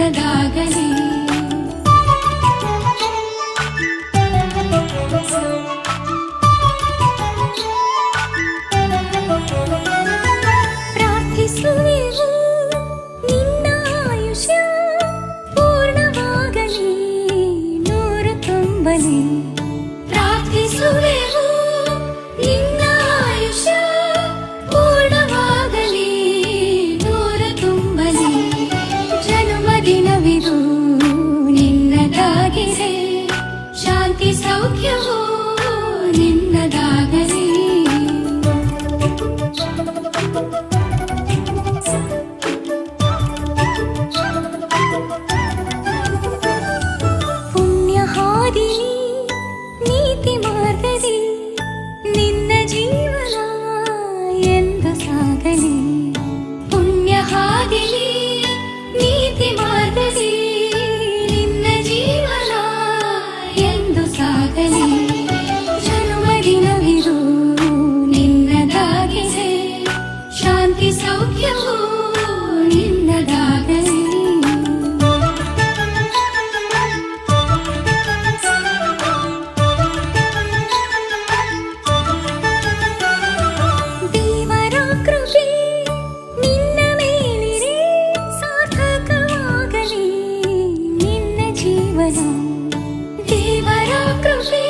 ನಿನ್ನದಾಗಲಿ. ಪ್ರಾರ್ಥಿಸುವೆವು ನಿನ್ನ ಆಯುಷ್ಯ ಪೂರ್ಣವಾಗಲಿ, ನೂರು ತುಂಬಲಿ. ಪ್ರಾರ್ಥಿಸುವೆವು ನಿನ್ನ ಆಯುಷ್ಯ ಪೂರ್ಣವಾಗಲಿ, ನೂರು ತುಂಬಲಿ. ಜನ್ಮದಿನವಿದು ನಿನ್ನದಾಗಿದೆ, ಶಾಂತಿ ಸೌಖ್ಯವು ನಿನ್ನದಾಗಲಿ. ಪುಣ್ಯ ಹಾದಿಲಿ ನೀತಿ ಮಾರ್ಗದಿ ನಿನ್ನ ಜೀವನ ಎಂದು ಸಾಗಲಿ. ಪುಣ್ಯ ಹಾದಿಲಿ ನೀತಿ ಮಾರ್ಗದಿ ನಿನ್ನ ಜೀವನ ಎಂದು ಸಾಗಲಿ. ಜನ್ಮದಿನವಿದು ನಿನ್ನದಾಗಿದೆ, ಶಾಂತಿ ಸೌಖ್ಯವು ನಿನ್ನದಾಗಲಿ. ದೇವರ ಕೃಪೆ ನಿನ್ನ ಮೇಲಿರೆ ಸಾರ್ಥಕವಾಗಲಿ ನಿನ್ನ ಜೀವನ. ದೇವರ ಕೃಪೆ